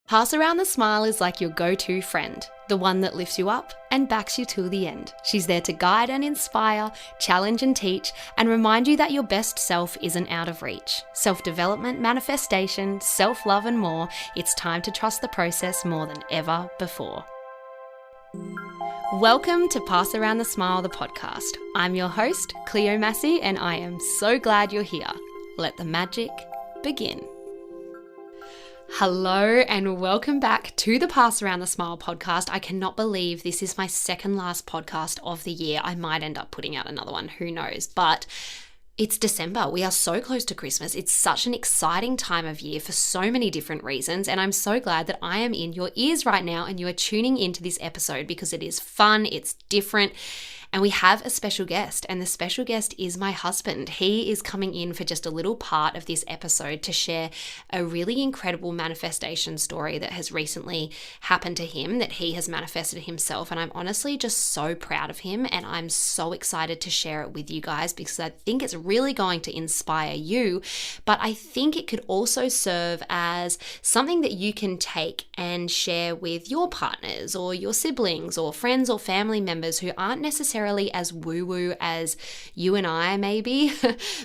Pass Around the Smile is like your go-to friend, the one that lifts you up and backs you till the end. She's there to guide and inspire, challenge and teach, and remind you that your best self isn't out of reach. Self-development, manifestation, self-love and more, it's time to trust the process more than ever before. Welcome to Pass Around the Smile, the podcast. I'm your host, Cleo Massey, and I am so glad you're here. Let the magic begin. Hello and welcome back to the Pass Around the Smile podcast. I cannot believe this is my second last podcast of the year. I might end up putting out another one, who knows, but it's December. We are so close to Christmas. It's such an exciting time of year for so many different reasons, and I'm so glad that I am in your ears right now and you are tuning into this episode because it is fun, it's different, and we have a special guest, and the special guest is my husband. He is coming in for just a little part of this episode to share a really incredible manifestation story that has recently happened to him, that he has manifested himself, and I'm honestly just so proud of him, and I'm so excited to share it with you guys because I think it's really going to inspire you, but I think it could also serve as something that you can take and share with your partners or your siblings or friends or family members who aren't necessarily as woo-woo as you and I maybe,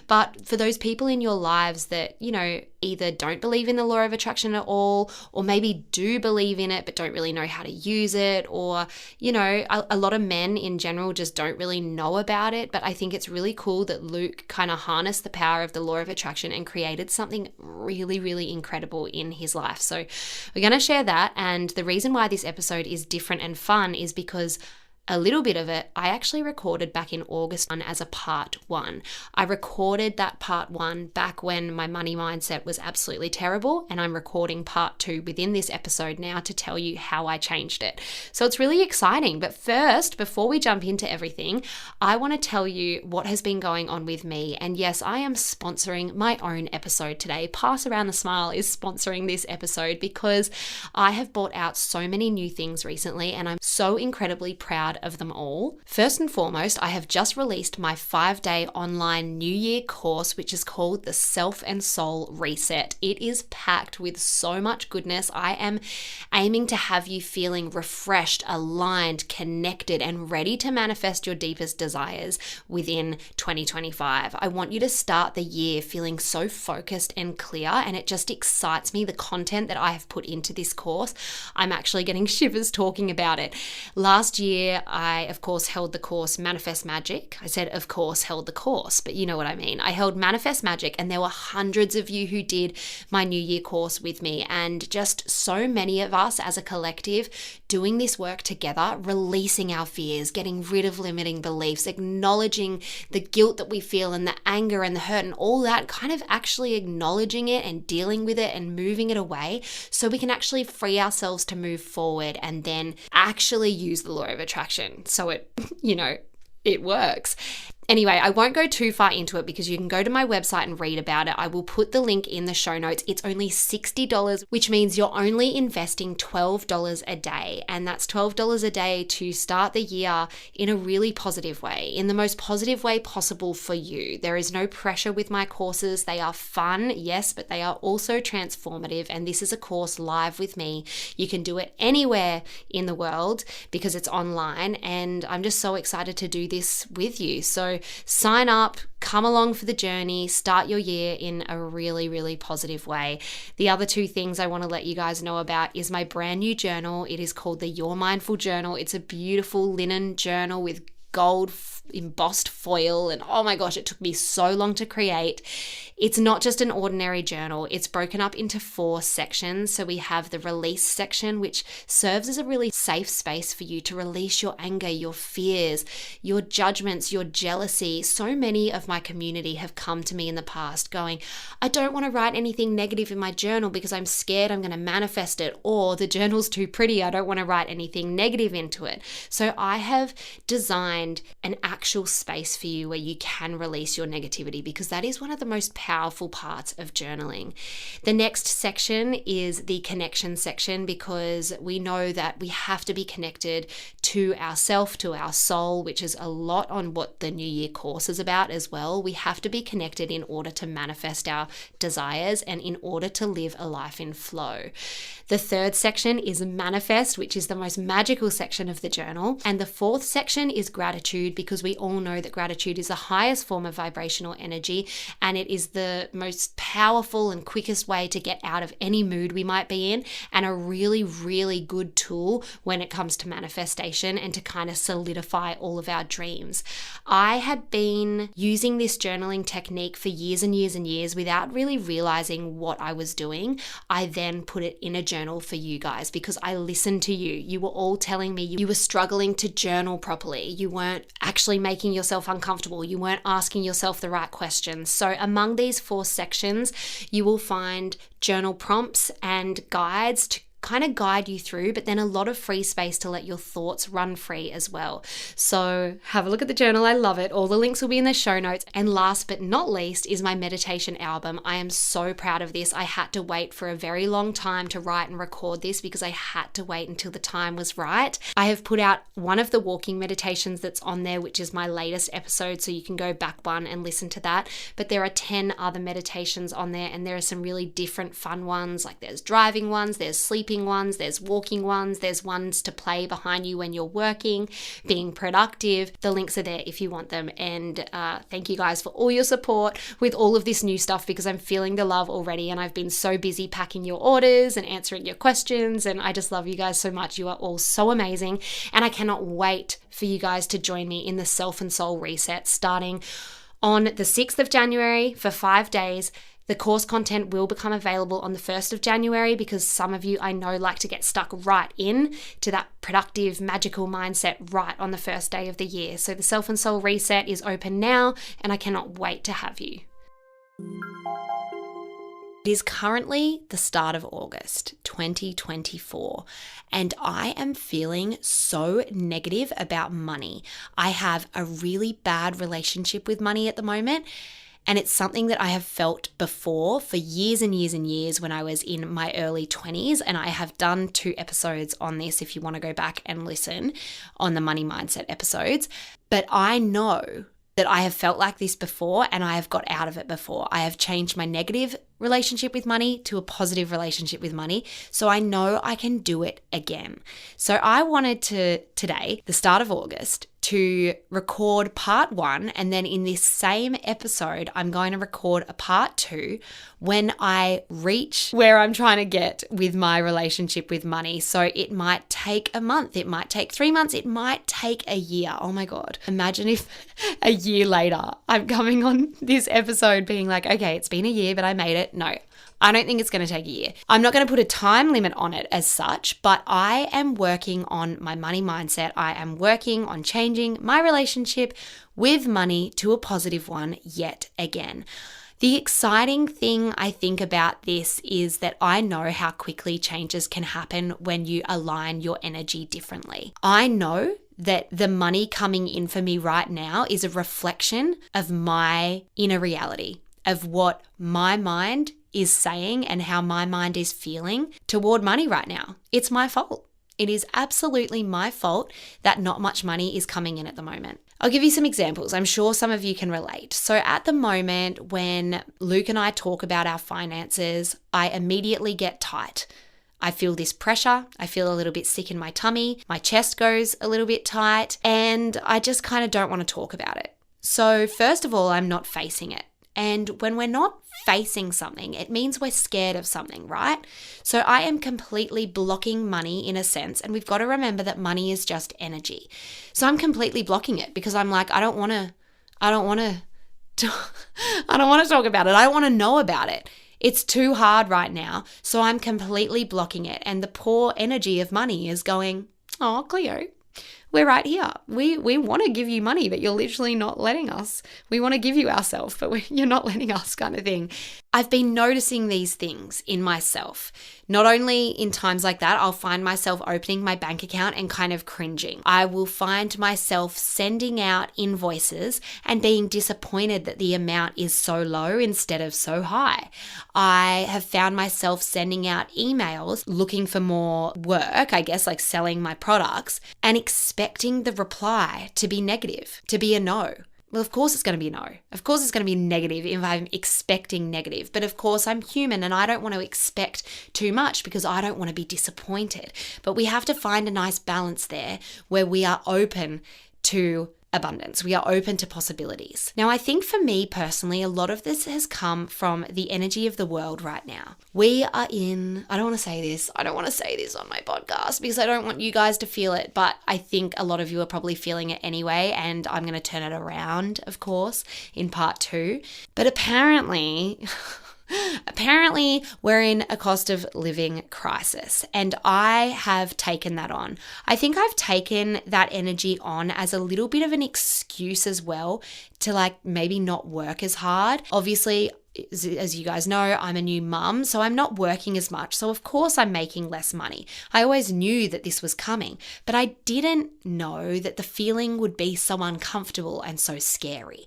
but for those people in your lives that, you know, either don't believe in the law of attraction at all, or maybe do believe in it but don't really know how to use it, or, you know, a lot of men in general just don't really know about it. But I think it's really cool that Luke kind of harnessed the power of the law of attraction and created something really, really incredible in his life. So we're going to share that. And the reason why this episode is different and fun is because a little bit of it I actually recorded back in August as a part one. I recorded that part one back when my money mindset was absolutely terrible, and I'm recording part two within this episode now to tell you how I changed it. So it's really exciting. But first, before we jump into everything, I want to tell you what has been going on with me. And yes, I am sponsoring my own episode today. Pass Around the Smile is sponsoring this episode because I have bought out so many new things recently, and I'm so incredibly proud of them all. First and foremost, I have just released my 5-day online New Year course, which is called the Self and Soul Reset. It is packed with so much goodness. I am aiming to have you feeling refreshed, aligned, connected, and ready to manifest your deepest desires within 2025. I want you to start the year feeling so focused and clear, and it just excites me, the content that I have put into this course. I'm actually getting shivers talking about it. Last year, I, of course, held the course Manifest Magic. I said, of course, held the course, but you know what I mean. I held Manifest Magic, and there were hundreds of you who did my New Year course with me, and just so many of us as a collective doing this work together, releasing our fears, getting rid of limiting beliefs, acknowledging the guilt that we feel and the anger and the hurt and all that, kind of actually acknowledging it and dealing with it and moving it away so we can actually free ourselves to move forward and then actually use the law of attraction. So it, you know, it works. Anyway, I won't go too far into it because you can go to my website and read about it. I will put the link in the show notes. It's only $60, which means you're only investing $12 a day. And that's $12 a day to start the year in a really positive way, in the most positive way possible for you. There is no pressure with my courses. They are fun, yes, but they are also transformative. And this is a course live with me. You can do it anywhere in the world because it's online. And I'm just so excited to do this with you. So sign up, come along for the journey, start your year in a really, really positive way. The other two things I want to let you guys know about is my brand new journal. It is called the Your Mindful Journal. It's a beautiful linen journal with gold embossed foil, and oh my gosh, it took me so long to create. It's not just an ordinary journal. It's broken up into 4 sections. So we have the release section, which serves as a really safe space for you to release your anger, your fears, your judgments, your jealousy. So many of my community have come to me in the past going, I don't want to write anything negative in my journal because I'm scared I'm going to manifest it, or the journal's too pretty, I don't want to write anything negative into it. So I have designed find an actual space for you where you can release your negativity, because that is one of the most powerful parts of journaling. The next section is the connection section, because we know that we have to be connected to ourself, to our soul, which is a lot on what the New Year course is about as well. We have to be connected in order to manifest our desires and in order to live a life in flow. The third section is manifest, which is the most magical section of the journal. And the fourth section is gratitude, because we all know that gratitude is the highest form of vibrational energy, and it is the most powerful and quickest way to get out of any mood we might be in, and a really, really good tool when it comes to manifestation and to kind of solidify all of our dreams. I had been using this journaling technique for years and years and years without really realizing what I was doing. I then put it in a journal for you guys because I listened to you. You were all telling me you were struggling to journal properly. You weren't actually making yourself uncomfortable. You weren't asking yourself the right questions. So among these 4 sections, you will find journal prompts and guides to kind of guide you through, but then a lot of free space to let your thoughts run free as well. So have a look at the journal. I love it. All the links will be in the show notes. And last but not least is my meditation album. I am so proud of this. I had to wait for a very long time to write and record this because I had to wait until the time was right. I have put out one of the walking meditations that's on there, which is my latest episode, so you can go back one and listen to that. But there are 10 other meditations on there, and there are some really different fun ones. Like there's driving ones, there's sleeping ones, there's walking ones, there's ones to play behind you when you're working, being productive. The links are there if you want them. And thank you guys for all your support with all of this new stuff, because I'm feeling the love already, and I've been so busy packing your orders and answering your questions, and I just love you guys so much. You are all so amazing, and I cannot wait for you guys to join me in the Self and Soul Reset starting on the 6th of January for 5 days. The course content will become available on the 1st of January because some of you I know like to get stuck right in to that productive, magical mindset right on the first day of the year. So the Self and Soul Reset is open now, and I cannot wait to have you. It is currently the start of August 2024, and I am feeling so negative about money. I have a really bad relationship with money at the moment. And it's something that I have felt before for years and years and years when I was in my early 20s. And I have done 2 episodes on this if you want to go back and listen on the money mindset episodes. But I know that I have felt like this before, and I have got out of it before. I have changed my negative relationship with money to a positive relationship with money. So I know I can do it again. So I wanted to today, the start of August, to record part 1, and then in this same episode, I'm going to record a part 2 when I reach where I'm trying to get with my relationship with money. So it might take a month, it might take 3 months, it might take a year. Oh my God. Imagine if a year later I'm coming on this episode being like, okay, it's been a year, but I made it. No, I don't think it's going to take a year. I'm not going to put a time limit on it as such, but I am working on my money mindset. I am working on changing my relationship with money to a positive one yet again. The exciting thing I think about this is that I know how quickly changes can happen when you align your energy differently. I know that the money coming in for me right now is a reflection of my inner reality, of what my mind is saying and how my mind is feeling toward money right now. It's my fault. It is absolutely my fault that not much money is coming in at the moment. I'll give you some examples. I'm sure some of you can relate. So at the moment when Luke and I talk about our finances, I immediately get tight. I feel this pressure. I feel a little bit sick in my tummy. My chest goes a little bit tight, and I just kind of don't want to talk about it. So first of all, I'm not facing it. And when we're not facing something, it means we're scared of something, right? So I am completely blocking money in a sense. And we've got to remember that money is just energy. So I'm completely blocking it because I'm like, I don't want to talk about it. I don't want to know about it. It's too hard right now. So I'm completely blocking it. And the poor energy of money is going, oh, Cleo, we're right here. We want to give you money, but you're literally not letting us. We want to give you ourselves, but you're not letting us, kind of thing. I've been noticing these things in myself. Not only in times like that, I'll find myself opening my bank account and kind of cringing. I will find myself sending out invoices and being disappointed that the amount is so low instead of so high. I have found myself sending out emails looking for more work, I guess, like selling my products, and expecting the reply to be negative, to be a no. Well, of course it's going to be a no. Of course it's going to be negative if I'm expecting negative. But of course I'm human and I don't want to expect too much because I don't want to be disappointed. But we have to find a nice balance there where we are open to abundance. We are open to possibilities. Now, I think for me personally, a lot of this has come from the energy of the world right now. We are in, I don't want to say this on my podcast because I don't want you guys to feel it, but I think a lot of you are probably feeling it anyway, and I'm going to turn it around, of course, in part 2. But apparently we're in a cost of living crisis, and I have taken that on. I think I've taken that energy on as a little bit of an excuse as well to like maybe not work as hard. Obviously, as you guys know, I'm a new mum, so I'm not working as much. So of course I'm making less money. I always knew that this was coming, but I didn't know that the feeling would be so uncomfortable and so scary.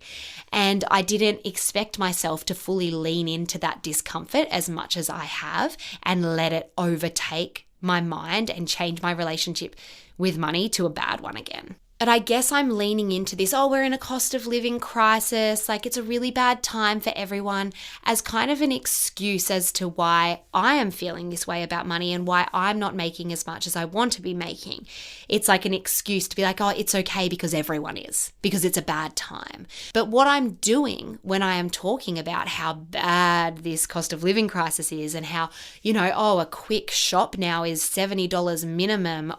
And I didn't expect myself to fully lean into that discomfort as much as I have and let it overtake my mind and change my relationship with money to a bad one again. But I guess I'm leaning into this, we're in a cost of living crisis, like it's a really bad time for everyone, as kind of an excuse as to why I am feeling this way about money and why I'm not making as much as I want to be making. It's like an excuse to be like, it's okay because everyone is, because it's a bad time. But what I'm doing when I am talking about how bad this cost of living crisis is and how, a quick shop now is $70 minimum.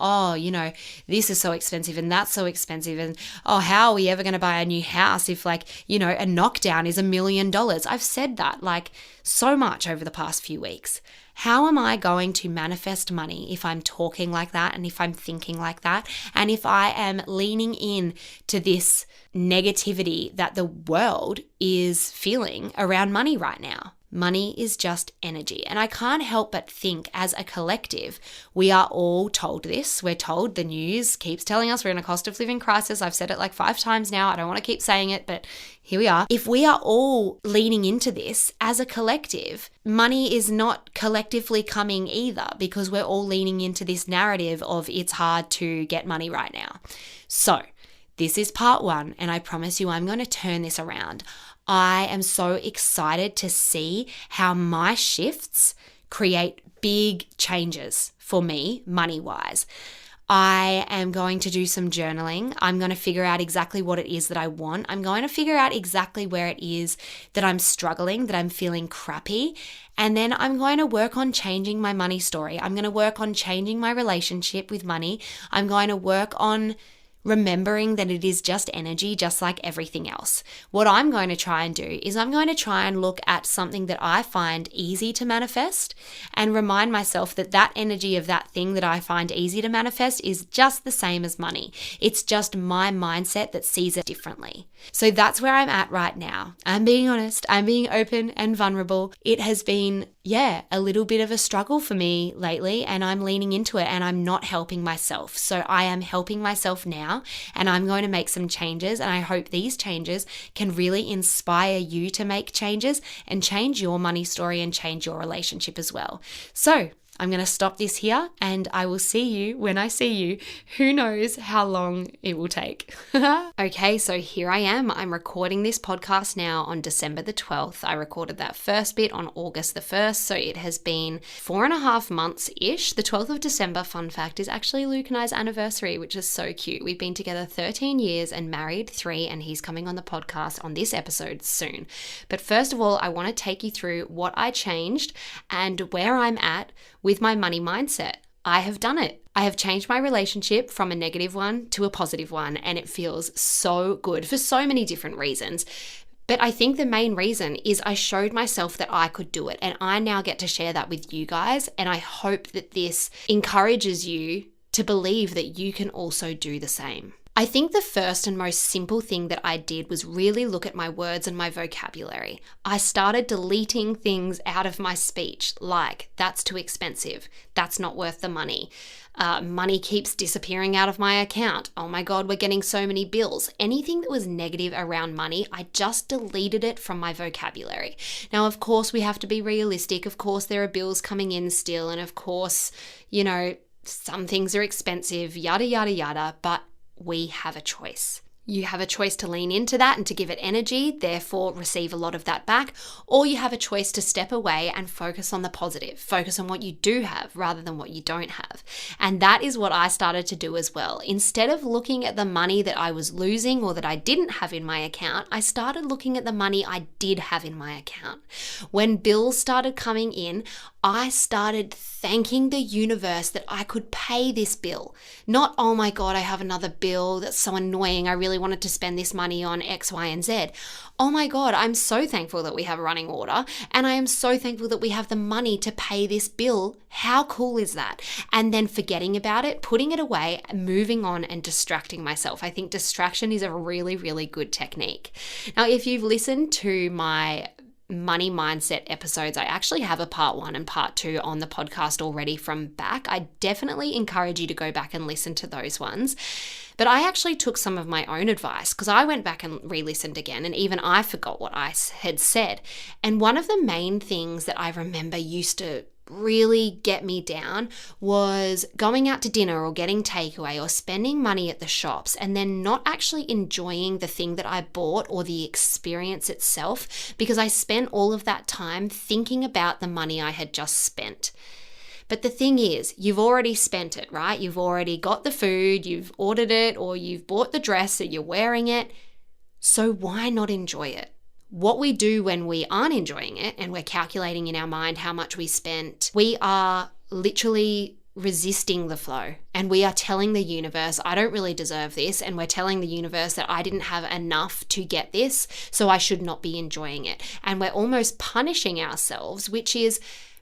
This is so expensive and that's so expensive, and how are we ever going to buy a new house if a knockdown is $1 million? I've said that like so much over the past few weeks. How am I going to manifest money if I'm talking like that and if I'm thinking like that and if I am leaning in to this negativity that the world is feeling around money right now? Money is just energy. And I can't help but think as a collective, we are all told this. We're told, the news keeps telling us we're in a cost of living crisis. I've said it like 5 times now. I don't want to keep saying it, but here we are. If we are all leaning into this as a collective, money is not collectively coming either because we're all leaning into this narrative of it's hard to get money right now. So this is part 1, and I promise you I'm going to turn this around. I am so excited to see how my shifts create big changes for me, money-wise. I am going to do some journaling. I'm going to figure out exactly what it is that I want. I'm going to figure out exactly where it is that I'm struggling, that I'm feeling crappy. And then I'm going to work on changing my money story. I'm going to work on changing my relationship with money. I'm going to work on remembering that it is just energy, just like everything else. What I'm going to try and do is I'm going to try and look at something that I find easy to manifest and remind myself that that energy of that thing that I find easy to manifest is just the same as money. It's just my mindset that sees it differently. So that's where I'm at right now. I'm being honest, I'm being open and vulnerable. It has been, a little bit of a struggle for me lately, and I'm leaning into it and I'm not helping myself. So I am helping myself now, and I'm going to make some changes, and I hope these changes can really inspire you to make changes and change your money story and change your relationship as well. So I'm going to stop this here, and I will see you when I see you. Who knows how long it will take. Okay, so here I am. I'm recording this podcast now on December the 12th. I recorded that first bit on August the 1st, so it has been 4.5 months-ish. The 12th of December, fun fact, is actually Luke and I's anniversary, which is so cute. We've been together 13 years and married 3, and he's coming on the podcast on this episode soon. But first of all, I want to take you through what I changed and where I'm at with my money mindset. I have done it. I have changed my relationship from a negative one to a positive one, and it feels so good for so many different reasons. But I think the main reason is I showed myself that I could do it, and I now get to share that with you guys, and I hope that this encourages you to believe that you can also do the same. I think the first and most simple thing that I did was really look at my words and my vocabulary. I started deleting things out of my speech like, that's too expensive, that's not worth the money, money keeps disappearing out of my account, oh my God, we're getting so many bills. Anything that was negative around money, I just deleted it from my vocabulary. Now, of course, we have to be realistic. Of course, there are bills coming in still. And of course, some things are expensive, yada, yada, yada, but we have a choice. You have a choice to lean into that and to give it energy, therefore receive a lot of that back, or you have a choice to step away and focus on the positive, focus on what you do have rather than what you don't have. And that is what I started to do as well. Instead of looking at the money that I was losing or that I didn't have in my account, I started looking at the money I did have in my account. When bills started coming in, I started thanking the universe that I could pay this bill. Not, oh my God, I have another bill that's so annoying. I really wanted to spend this money on X, Y, and Z. Oh my God, I'm so thankful that we have a running order, and I am so thankful that we have the money to pay this bill. How cool is that? And then forgetting about it, putting it away, moving on and distracting myself. I think distraction is a really, really good technique. Now, if you've listened to my money mindset episodes, I actually have a part 1 and part 2 on the podcast already from back. I definitely encourage you to go back and listen to those ones. But I actually took some of my own advice because I went back and re-listened again, and even I forgot what I had said. And one of the main things that I remember used to really get me down was going out to dinner or getting takeaway or spending money at the shops and then not actually enjoying the thing that I bought or the experience itself because I spent all of that time thinking about the money I had just spent. But the thing is, you've already spent it, right? You've already got the food, you've ordered it, or you've bought the dress or you're wearing it. So why not enjoy it? What we do when we aren't enjoying it and we're calculating in our mind how much we spent, we are literally resisting the flow, and we are telling the universe, I don't really deserve this, and we're telling the universe that I didn't have enough to get this, so I should not be enjoying it. And we're almost punishing ourselves, which is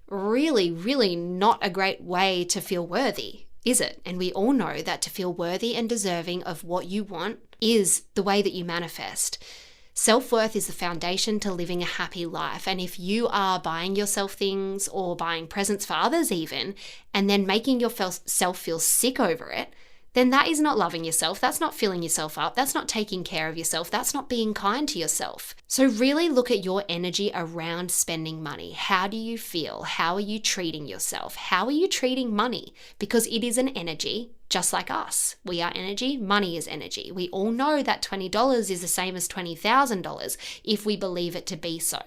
really, really not a great way to feel worthy, is it? And we all know that to feel worthy and deserving of what you want is the way that you manifest. Self-worth is the foundation to living a happy life. And if you are buying yourself things or buying presents for others even, and then making yourself feel sick over it, then that is not loving yourself. That's not filling yourself up. That's not taking care of yourself. That's not being kind to yourself. So really look at your energy around spending money. How do you feel? How are you treating yourself? How are you treating money? Because it is an energy. Just like us, we are energy, money is energy. We all know that $20 is the same as $20,000 if we believe it to be so.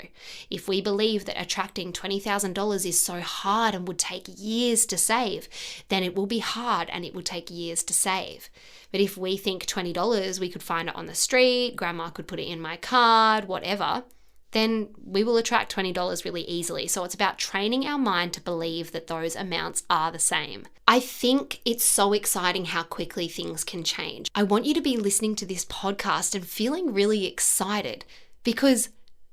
If we believe that attracting $20,000 is so hard and would take years to save, then it will be hard and it will take years to save. But if we think $20, we could find it on the street, grandma could put it in my card, whatever, then we will attract $20 really easily. So it's about training our mind to believe that those amounts are the same. I think it's so exciting how quickly things can change. I want you to be listening to this podcast and feeling really excited because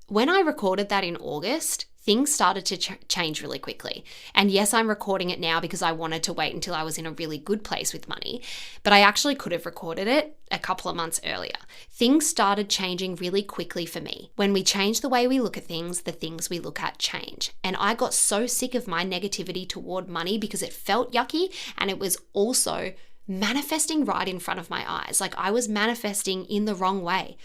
when I recorded that in August, things started to change really quickly. And yes, I'm recording it now because I wanted to wait until I was in a really good place with money, but I actually could have recorded it a couple of months earlier. Things started changing really quickly for me. When we change the way we look at things, the things we look at change. And I got so sick of my negativity toward money because it felt yucky and it was also manifesting right in front of my eyes. Like I was manifesting in the wrong way.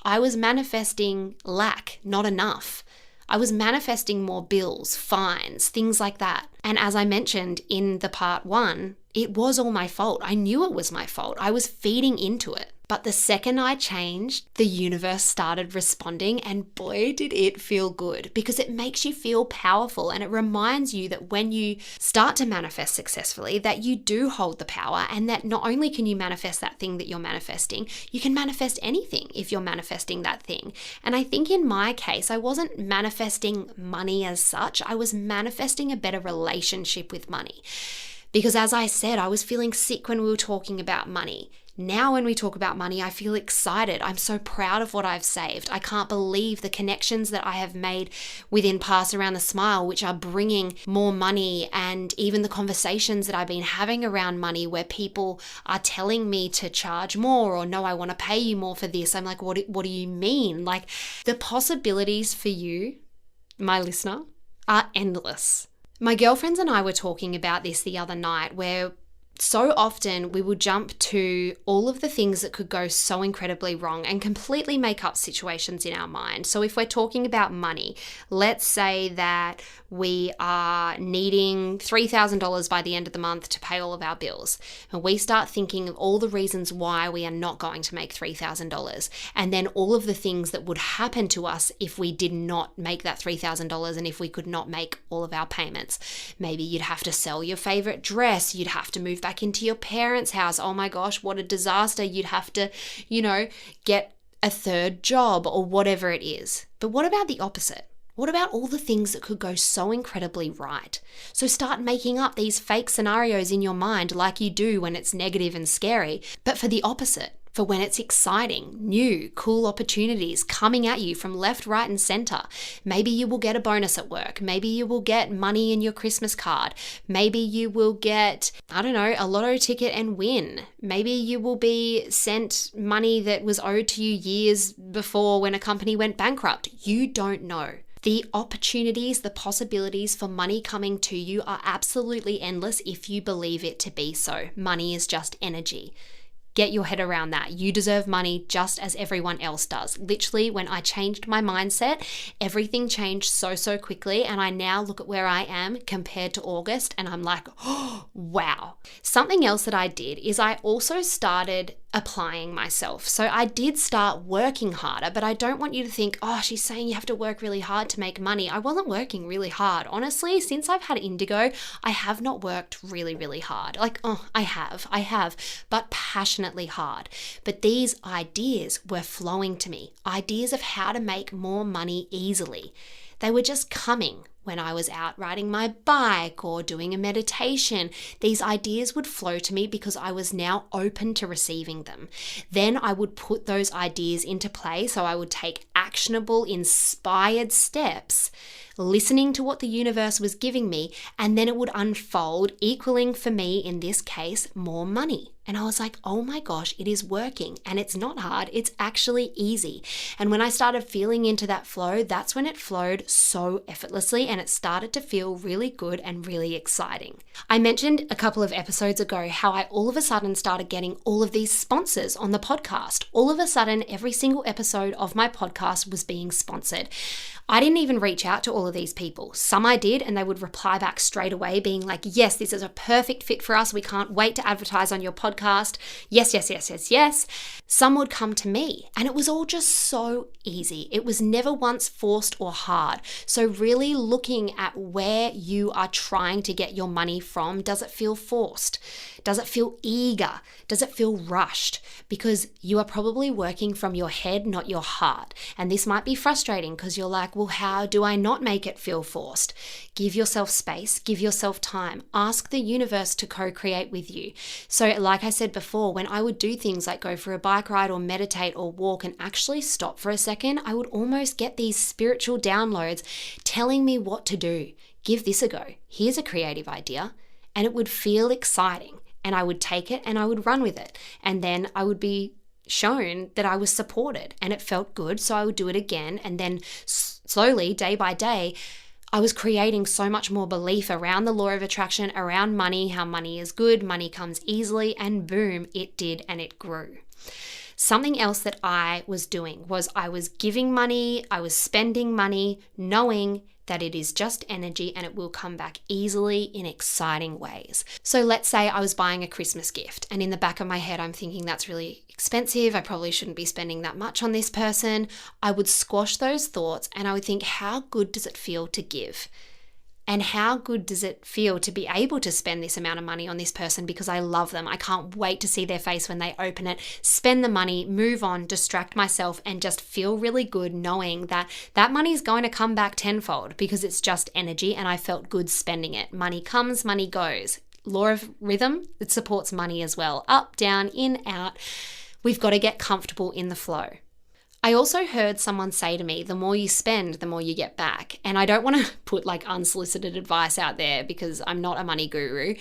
I was manifesting lack, not enough. I was manifesting more bills, fines, things like that. And as I mentioned in the part 1, it was all my fault. I knew it was my fault. I was feeding into it. But the second I changed, the universe started responding, and boy, did it feel good because it makes you feel powerful and it reminds you that when you start to manifest successfully, that you do hold the power and that not only can you manifest that thing that you're manifesting, you can manifest anything if you're manifesting that thing. And I think in my case, I wasn't manifesting money as such. I was manifesting a better relationship with money. Because as I said, I was feeling sick when we were talking about money. Now when we talk about money, I feel excited. I'm so proud of what I've saved. I can't believe the connections that I have made within Pass Around the Smile, which are bringing more money, and even the conversations that I've been having around money where people are telling me to charge more, or no, I want to pay you more for this. I'm like, what do you mean? Like, the possibilities for you, my listener, are endless. My girlfriends and I were talking about this the other night, where so often we will jump to all of the things that could go so incredibly wrong and completely make up situations in our mind. So if we're talking about money, let's say that we are needing $3,000 by the end of the month to pay all of our bills. And we start thinking of all the reasons why we are not going to make $3,000. And then all of the things that would happen to us if we did not make that $3,000 and if we could not make all of our payments. Maybe you'd have to sell your favorite dress. You'd have to move back into your parents' house. Oh my gosh, what a disaster. You'd have to, get a third job or whatever it is. But what about the opposite? What about all the things that could go so incredibly right? So start making up these fake scenarios in your mind like you do when it's negative and scary, but for the opposite. For when it's exciting, new, cool opportunities coming at you from left, right, and center. Maybe you will get a bonus at work. Maybe you will get money in your Christmas card. Maybe you will get, a lotto ticket and win. Maybe you will be sent money that was owed to you years before when a company went bankrupt. You don't know. The opportunities, the possibilities for money coming to you are absolutely endless if you believe it to be so. Money is just energy. Get your head around that. You deserve money just as everyone else does. Literally, when I changed my mindset, everything changed so quickly. And I now look at where I am compared to August and I'm like, oh, wow. Something else that I did is I also started applying myself. So I did start working harder, but I don't want you to think, oh, she's saying you have to work really hard to make money. I wasn't working really hard. Honestly, since I've had Indigo, I have not worked really hard. I have, but passionately hard. But these ideas were flowing to me, ideas of how to make more money easily. They were just coming. When I was out riding my bike or doing a meditation, these ideas would flow to me because I was now open to receiving them. Then I would put those ideas into play. So I would take actionable, inspired steps, listening to what the universe was giving me, and then it would unfold, equaling for me, in this case, more money. And I was like, oh my gosh, it is working. And it's not hard. It's actually easy. And when I started feeling into that flow, that's when it flowed so effortlessly and it started to feel really good and really exciting. I mentioned a couple of episodes ago how I all of a sudden started getting all of these sponsors on the podcast. All of a sudden, every single episode of my podcast was being sponsored. I didn't even reach out to all of these people. Some I did, and they would reply back straight away being like, yes, this is a perfect fit for us. We can't wait to advertise on your podcast. Yes. Some would come to me, and it was all just so easy. It was never once forced or hard. So really looking at where you are trying to get your money from. Does it feel forced? Does it feel eager? Does it feel rushed? Because you are probably working from your head, not your heart. And this might be frustrating because you're like, well, how do I not make it feel forced? Give yourself space, give yourself time. Ask the universe to co-create with you. So like I said before, when I would do things like go for a bike ride or meditate or walk and actually stop for a second, I would almost get these spiritual downloads telling me what to do. Give this a go. Here's a creative idea. And it would feel exciting. And I would take it and I would run with it. And then I would be shown that I was supported and it felt good. So I would do it again. And then slowly, day by day, I was creating so much more belief around the law of attraction, around money, how money is good, money comes easily, and boom, it did and it grew. Something else that I was doing was I was giving money, I was spending money, knowing that it is just energy and it will come back easily in exciting ways. So let's say I was buying a Christmas gift and in the back of my head, I'm thinking that's really expensive. I probably shouldn't be spending that much on this person. I would squash those thoughts and I would think, how good does it feel to give? And how good does it feel to be able to spend this amount of money on this person because I love them. I can't wait to see their face when they open it, spend the money, move on, distract myself, and just feel really good knowing that that money is going to come back tenfold because it's just energy and I felt good spending it. Money comes, money goes. law of rhythm, it supports money as well. Up, down, in, out. We've got to get comfortable in the flow. I also heard someone say to me, the more you spend, the more you get back. And I don't want to put like unsolicited advice out there because I'm not a money guru,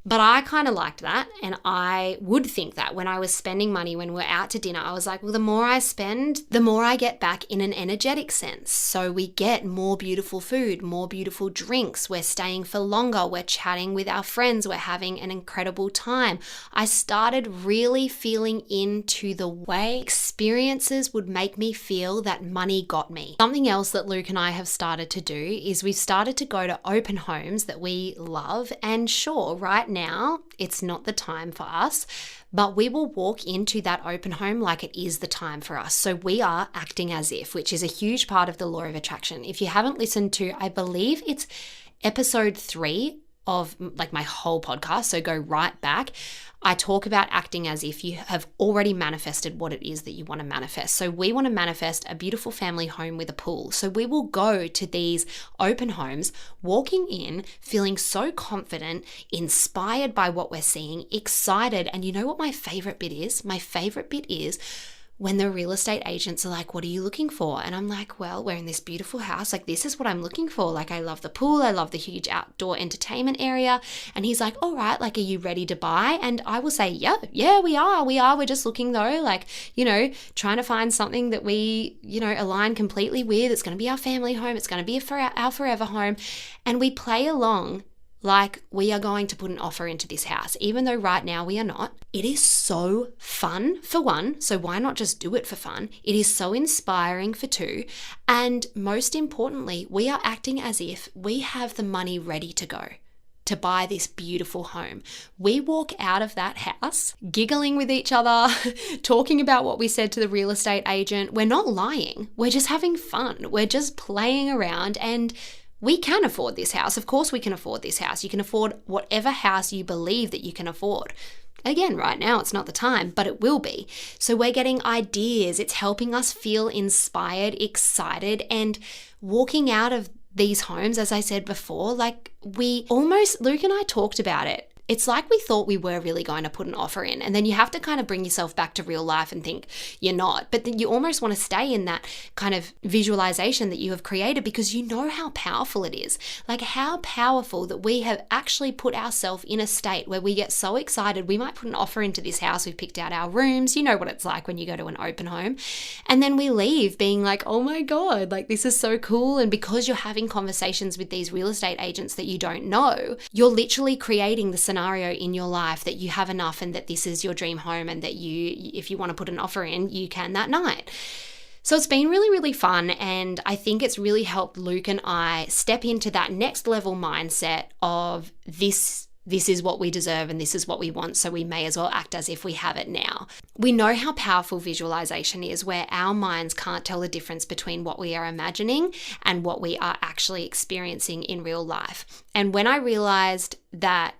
but I kind of liked that. And I would think that when I was spending money, when we're out to dinner, I was like, well, the more I spend, the more I get back in an energetic sense. So we get more beautiful food, more beautiful drinks. We're staying for longer. We're chatting with our friends. We're having an incredible time. I started really feeling into the way experiences would make me feel that money got me. Something else that Luke and I have started to do is we've started to go to open homes that we love. And sure, right now, it's not the time for us, but we will walk into that open home like it is the time for us. So we are acting as if, which is a huge part of the law of attraction. If you haven't listened to, I believe it's episode 3 of like my whole podcast, so go right back. I talk about acting as if you have already manifested what it is that you want to manifest. So we want to manifest a beautiful family home with a pool. So we will go to these open homes, walking in, feeling so confident, inspired by what we're seeing, excited. And you know what my favorite bit is? My favorite bit is when the real estate agents are like, what are you looking for? And I'm like, well, we're in this beautiful house. Like, this is what I'm looking for. Like, I love the pool. I love the huge outdoor entertainment area. And he's like, all right, like, are you ready to buy? And I will say, yeah, we are. We're just looking though, like, trying to find something that we, align completely with. It's going to be our family home. It's going to be our forever home. And we play along like we are going to put an offer into this house, even though right now we are not. It is so fun for one, so why not just do it for fun? It is so inspiring for two. And most importantly, we are acting as if we have the money ready to go to buy this beautiful home. We walk out of that house giggling with each other, talking about what we said to the real estate agent. We're not lying. We're just having fun. We're just playing around, and we can afford this house. Of course we can afford this house. You can afford whatever house you believe that you can afford. Again, right now it's not the time, but it will be. So we're getting ideas. It's helping us feel inspired, excited, and walking out of these homes, as I said before, like Luke and I talked about it. It's like we thought we were really going to put an offer in, and then you have to kind of bring yourself back to real life and think you're not. But then you almost want to stay in that kind of visualization that you have created because you know how powerful it is. Like how powerful that we have actually put ourselves in a state where we get so excited. We might put an offer into this house. We've picked out our rooms. You know what it's like when you go to an open home. And then we leave being like, oh my God, like this is so cool. And because you're having conversations with these real estate agents that you don't know, you're literally creating the scenario in your life that you have enough and that this is your dream home and that if you want to put an offer in, you can that night. So it's been really, really fun, and I think it's really helped Luke and I step into that next level mindset of this is what we deserve and this is what we want, so we may as well act as if we have it now. We know how powerful visualization is, where our minds can't tell the difference between what we are imagining and what we are actually experiencing in real life. And when I realized that,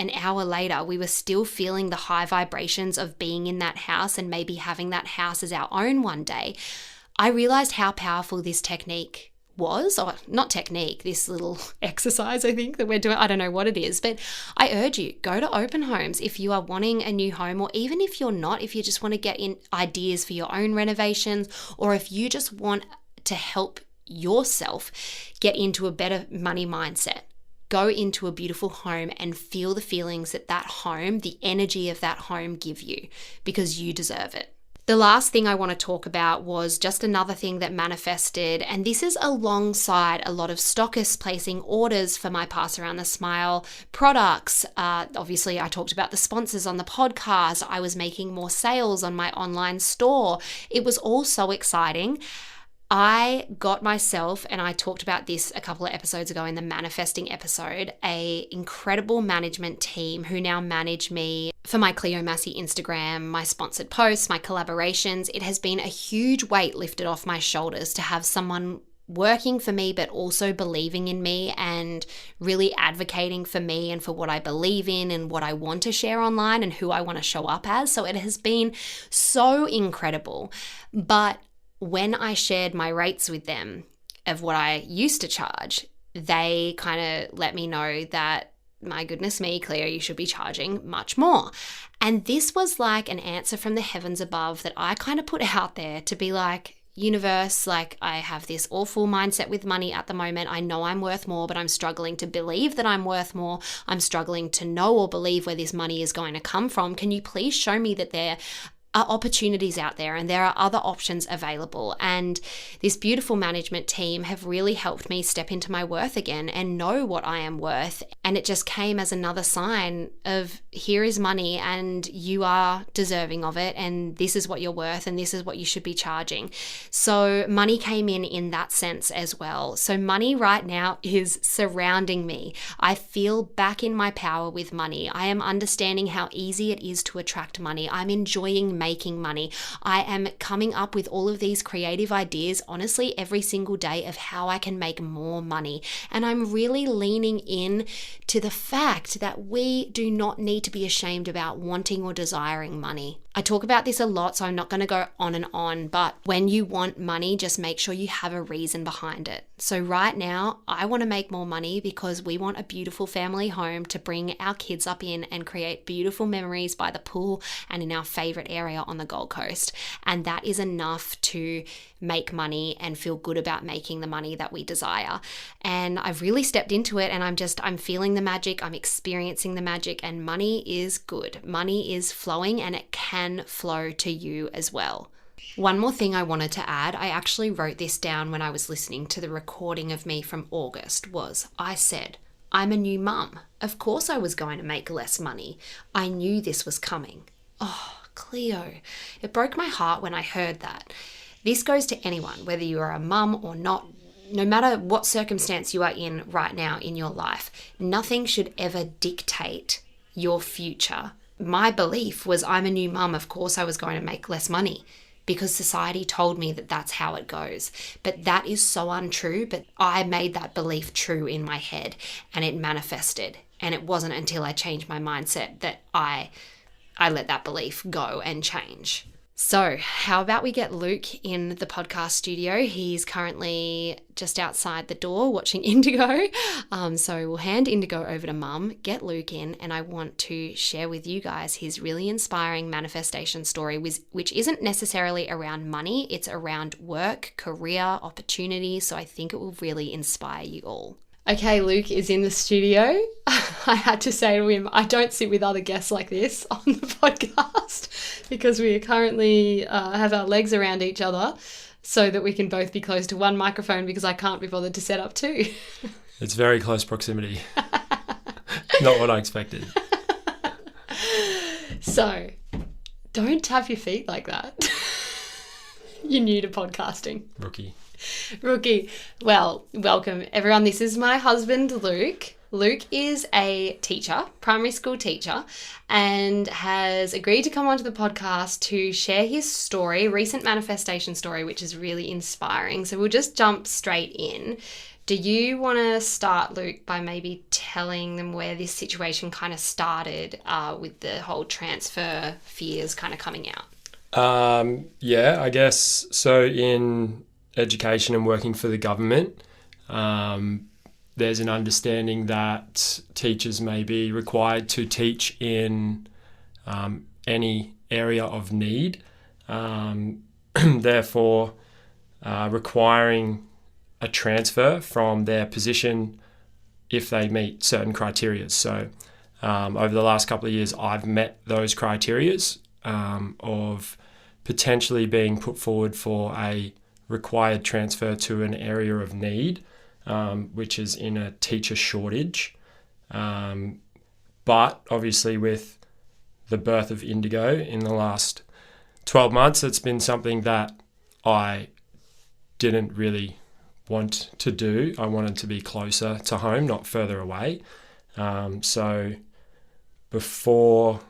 an hour later, we were still feeling the high vibrations of being in that house and maybe having that house as our own one day, I realized how powerful this technique was, or not technique, this little exercise I think that we're doing. I don't know what it is, but I urge you, go to open homes if you are wanting a new home, or even if you're not, if you just want to get in ideas for your own renovations, or if you just want to help yourself get into a better money mindset. Go into a beautiful home and feel the feelings that home, the energy of that home give you, because you deserve it. The last thing I want to talk about was just another thing that manifested, and this is alongside a lot of stockists placing orders for my Pass Around the Smile products. Obviously, I talked about the sponsors on the podcast. I was making more sales on my online store. It was all so exciting. I got myself, and I talked about this a couple of episodes ago in the manifesting episode, a incredible management team who now manage me for my Cleo Massey Instagram, my sponsored posts, my collaborations. It has been a huge weight lifted off my shoulders to have someone working for me, but also believing in me and really advocating for me and for what I believe in and what I want to share online and who I want to show up as. So it has been so incredible. But when I shared my rates with them of what I used to charge, they kind of let me know that my goodness me, Cleo, you should be charging much more. And this was like an answer from the heavens above that I kind of put out there to be like, universe, like I have this awful mindset with money at the moment. I know I'm worth more, but I'm struggling to believe that I'm worth more. I'm struggling to know or believe where this money is going to come from. Can you please show me that there are opportunities out there and there are other options available? And this beautiful management team have really helped me step into my worth again and know what I am worth. And it just came as another sign of, here is money and you are deserving of it, and this is what you're worth and this is what you should be charging. So money came in that sense as well. So money right now is surrounding me. I feel back in my power with money. I am understanding how easy it is to attract money. I'm enjoying making money. I am coming up with all of these creative ideas, honestly, every single day of how I can make more money. And I'm really leaning in to the fact that we do not need to be ashamed about wanting or desiring money. I talk about this a lot, so I'm not going to go on and on, but when you want money, just make sure you have a reason behind it. So right now, I want to make more money because we want a beautiful family home to bring our kids up in and create beautiful memories by the pool and in our favorite area on the Gold Coast. And that is enough to make money and feel good about making the money that we desire. And I've really stepped into it, and I'm feeling the magic, I'm experiencing the magic, and money is good. Money is flowing, and it can flow to you as well. One more thing I wanted to add, I actually wrote this down when I was listening to the recording of me from August, I said, I'm a new mum. Of course I was going to make less money. I knew this was coming. Oh, Cleo. It broke my heart when I heard that. This goes to anyone, whether you are a mum or not, no matter what circumstance you are in right now in your life. Nothing should ever dictate your future. My belief was, I'm a new mum, of course I was going to make less money, because society told me that that's how it goes. But that is so untrue, but I made that belief true in my head and it manifested. And it wasn't until I changed my mindset that I let that belief go and change. So how about we get Luke in the podcast studio? He's currently just outside the door watching Indigo. So we'll hand Indigo over to Mum, get Luke in, and I want to share with you guys his really inspiring manifestation story, which isn't necessarily around money. It's around work, career, opportunity. So I think it will really inspire you all. Okay, Luke is in the studio. I had to say to him, I don't sit with other guests like this on the podcast because we currently have our legs around each other so that we can both be close to one microphone because I can't be bothered to set up two. It's very close proximity. Not what I expected. So, don't tap your feet like that. You're new to podcasting. Rookie. Well, welcome everyone. This is my husband, Luke. Luke is a teacher, primary school teacher, and has agreed to come onto the podcast to share his story, recent manifestation story, which is really inspiring. So we'll just jump straight in. Do you want to start, Luke, by maybe telling them where this situation kind of started with the whole transfer fears kind of coming out? Yeah, I guess so. In education and working for the government, there's an understanding that teachers may be required to teach in any area of need, therefore requiring a transfer from their position if they meet certain criteria. So over the last couple of years, I've met those criteria of potentially being put forward for a required transfer to an area of need, which is in a teacher shortage. But obviously with the birth of Indigo in the last 12 months, it's been something that I didn't really want to do. I wanted to be closer to home, not further away. So before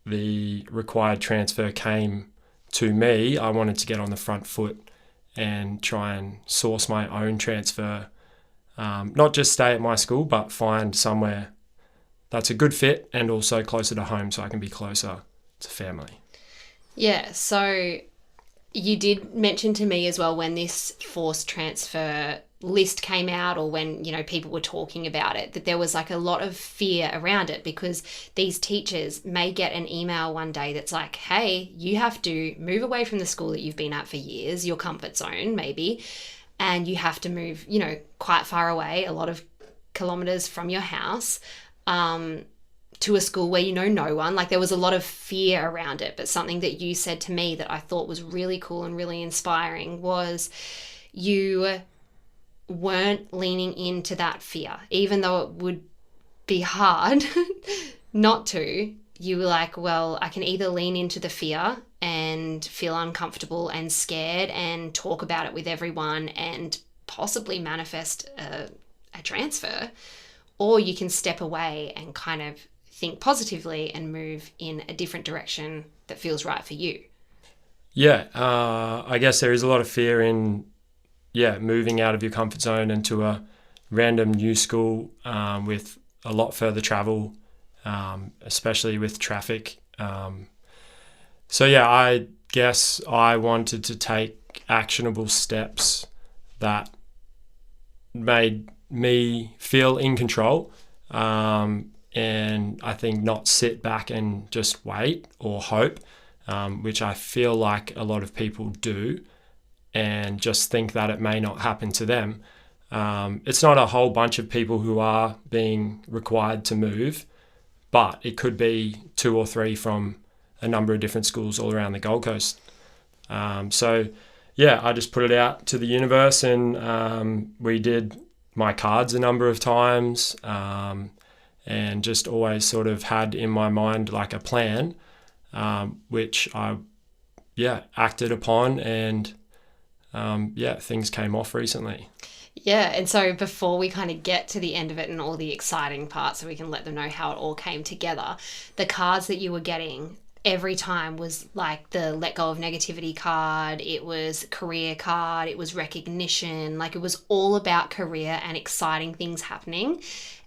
the required transfer came to me, I wanted to get on the front foot and try and source my own transfer. Not just stay at my school, but find somewhere that's a good fit and also closer to home so I can be closer to family. Yeah, so you did mention to me as well when this forced transfer list came out, or when, you know, people were talking about it, that there was like a lot of fear around it, because these teachers may get an email one day that's like, hey, you have to move away from the school that you've been at for years, your comfort zone maybe, and you have to move, you know, quite far away, a lot of kilometers from your house, to a school where you know no one. Like, there was a lot of fear around it. But something that you said to me that I thought was really cool and really inspiring was you weren't leaning into that fear, even though it would be hard not to. You were like, well, I can either lean into the fear and feel uncomfortable and scared and talk about it with everyone and possibly manifest a transfer, or you can step away and kind of think positively and move in a different direction that feels right for you. Yeah, I guess there is a lot of fear in moving out of your comfort zone into a random new school with a lot further travel, especially with traffic. I guess I wanted to take actionable steps that made me feel in control, and I think not sit back and just wait or hope, which I feel like a lot of people do, and just think that it may not happen to them. It's not a whole bunch of people who are being required to move, but it could be 2 or 3 from a number of different schools all around the Gold Coast. I just put it out to the universe, and we did my cards a number of times, and just always sort of had in my mind like a plan, which I acted upon, and things came off recently. Yeah, and so before we kind of get to the end of it and all the exciting parts, so we can let them know how it all came together, the cards that you were getting every time was like the let go of negativity card, it was career card, it was recognition, like it was all about career and exciting things happening.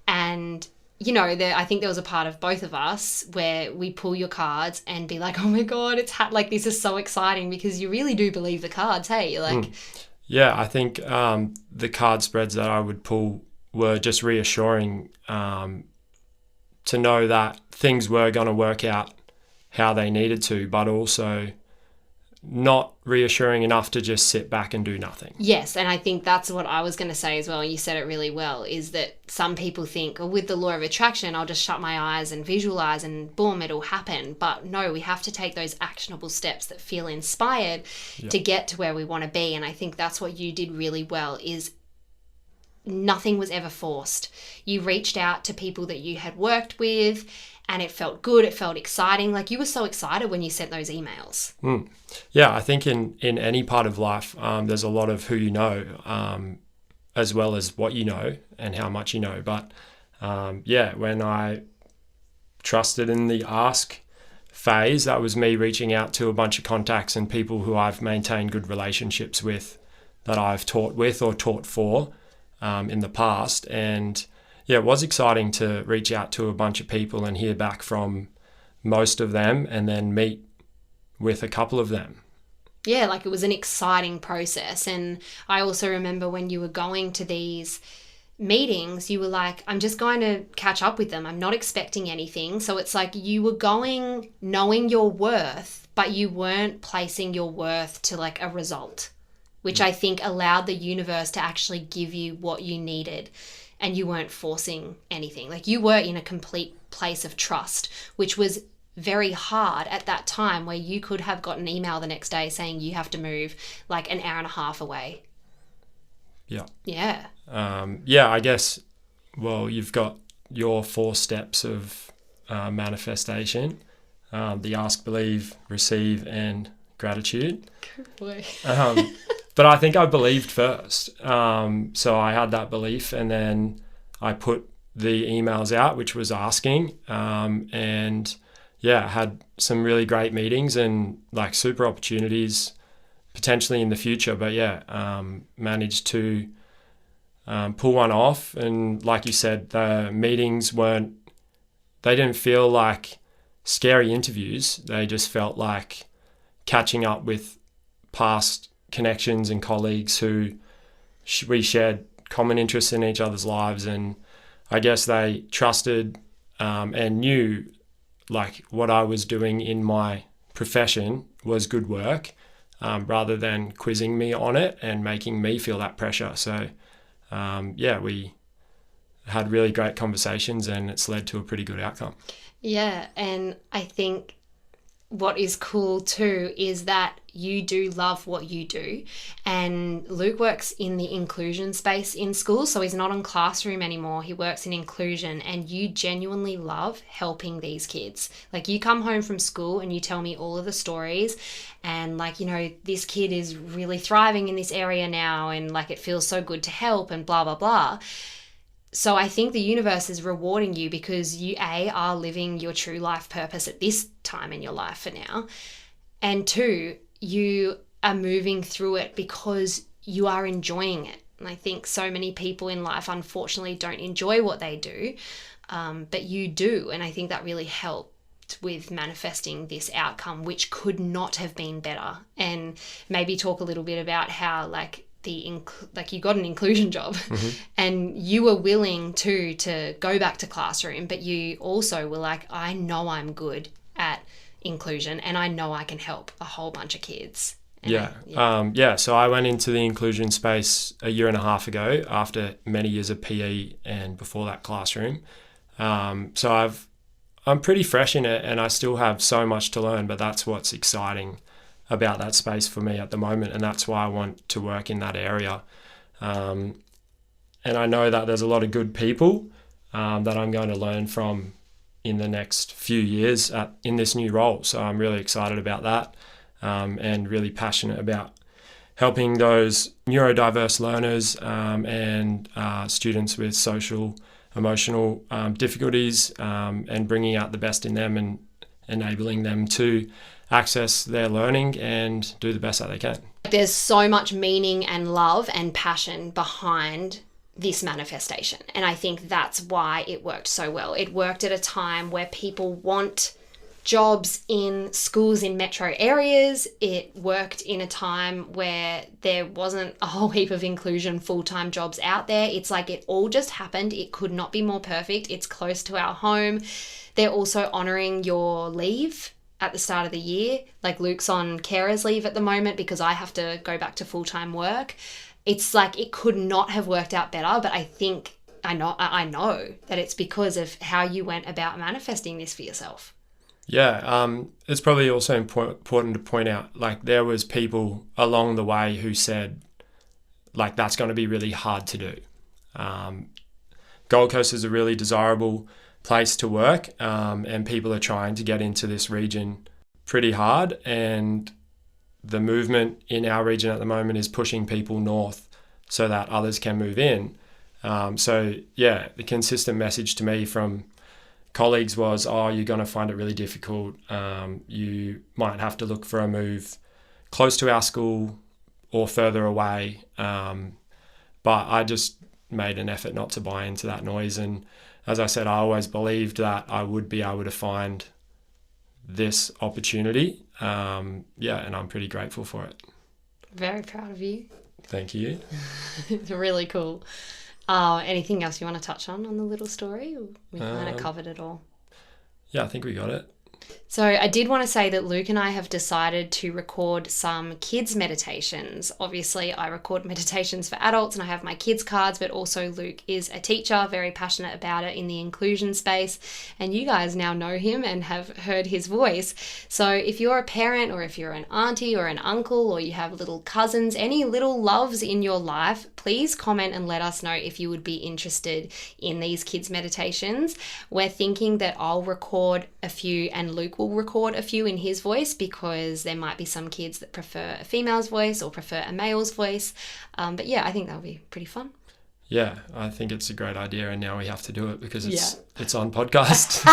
And you know, I think there was a part of both of us where we pull your cards and be like, oh my God, like this is so exciting, because you really do believe the cards, hey? You're like... Yeah, I think the card spreads that I would pull were just reassuring, to know that things were going to work out how they needed to, but also not reassuring enough to just sit back and do nothing. Yes, and I think that's what I was going to say as well. You said it really well, is that some people think, oh, with the law of attraction, I'll just shut my eyes and visualize and boom, it'll happen. But no, we have to take those actionable steps that feel inspired to get to where we want to be. And I think that's what you did really well, is nothing was ever forced. You reached out to people that you had worked with, and it felt good, it felt exciting. Like, you were so excited when you sent those emails. Yeah, I think in any part of life, there's a lot of who you know, as well as what you know and how much you know. But when I trusted in the ask phase, that was me reaching out to a bunch of contacts and people who I've maintained good relationships with, that I've taught with or taught for in the past. And yeah, it was exciting to reach out to a bunch of people and hear back from most of them, and then meet with a couple of them. Yeah, like it was an exciting process. And I also remember when you were going to these meetings, you were like, I'm just going to catch up with them. I'm not expecting anything. So it's like you were going knowing your worth, but you weren't placing your worth to like a result, which I think allowed the universe to actually give you what you needed. And you weren't forcing anything. Like, you were in a complete place of trust, which was very hard at that time, where you could have got an email the next day saying you have to move like an hour and a half away. Yeah. I guess, well, you've got your 4 steps of manifestation, the ask, believe, receive, and gratitude. Good boy. But I think I believed first. So I had that belief, and then I put the emails out, which was asking, and had some really great meetings and like super opportunities potentially in the future. But managed to pull one off. And like you said, the meetings they didn't feel like scary interviews. They just felt like catching up with past connections and colleagues who we shared common interests in each other's lives, and I guess they trusted and knew like what I was doing in my profession was good work, rather than quizzing me on it and making me feel that pressure. So we had really great conversations, and it's led to a pretty good outcome. Yeah, and I think what is cool too is that you do love what you do, and Luke works in the inclusion space in school, so he's not on classroom anymore. He works in inclusion, and you genuinely love helping these kids. Like, you come home from school and you tell me all of the stories, and like, you know, this kid is really thriving in this area now, and like it feels so good to help, and blah blah blah. So I think the universe is rewarding you because you, A, are living your true life purpose at this time in your life for now. And 2, you are moving through it because you are enjoying it. And I think so many people in life, unfortunately, don't enjoy what they do, but you do. And I think that really helped with manifesting this outcome, which could not have been better. And maybe talk a little bit about how, like, you got an inclusion job, and you were willing to go back to classroom, but you also were like, I know I'm good at inclusion and I know I can help a whole bunch of kids. So I went into the inclusion space a year and a half ago after many years of PE and before that classroom. So I'm pretty fresh in it, and I still have so much to learn, but that's what's exciting about that space for me at the moment, and that's why I want to work in that area. And I know that there's a lot of good people that I'm going to learn from in the next few years in this new role. So I'm really excited about that, and really passionate about helping those neurodiverse learners and students with social, emotional difficulties, and bringing out the best in them and enabling them to access their learning and do the best that they can. There's so much meaning and love and passion behind this manifestation, and I think that's why it worked so well. It worked at a time where people want jobs in schools in metro areas. It worked in a time where there wasn't a whole heap of inclusion full-time jobs out there. It's like it all just happened. It could not be more perfect. It's close to our home. They're also honouring your leave at the start of the year. Like, Luke's on carer's leave at the moment because I have to go back to full-time work. It's like it could not have worked out better, but I know that it's because of how you went about manifesting this for yourself. Yeah, it's probably also important to point out, like, there was people along the way who said, like, that's going to be really hard to do. Gold Coast is a really desirable place to work, and people are trying to get into this region pretty hard, and the movement in our region at the moment is pushing people north so that others can move in. The consistent message to me from colleagues was, you're going to find it really difficult. You might have to look for a move close to our school or further away. But I just made an effort not to buy into that noise. And as I said, I always believed that I would be able to find this opportunity. And I'm pretty grateful for it. Very proud of you. Thank you. It's really cool. Anything else you want to touch on the little story? We kind of covered it all. Yeah, I think we got it. So I did want to say that Luke and I have decided to record some kids meditations. Obviously, I record meditations for adults and I have my kids cards, but also Luke is a teacher, very passionate about it in the inclusion space. And you guys now know him and have heard his voice. So if you're a parent, or if you're an auntie or an uncle, or you have little cousins, any little loves in your life, please comment and let us know if you would be interested in these kids meditations. We're thinking that I'll record a few and Luke will record a few in his voice, because there might be some kids that prefer a female's voice or prefer a male's voice. But yeah, I think that'll be pretty fun. Yeah, I think it's a great idea, and now we have to do it because it's on podcast.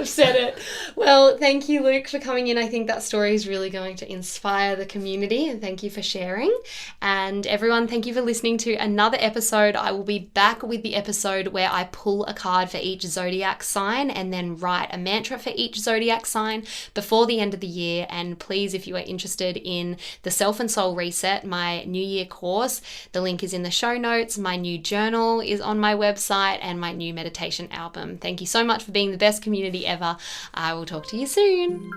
I've said it. Well, thank you, Luke, for coming in. I think that story is really going to inspire the community, and thank you for sharing. And everyone, thank you for listening to another episode. I will be back with the episode where I pull a card for each zodiac sign and then write a mantra for each zodiac sign before the end of the year. And please, if you are interested in the Self and Soul Reset, my New Year course, the link is in the show notes. My new journal is on my website and my new meditation album. Thank you so much for being the best community ever. I will talk to you soon.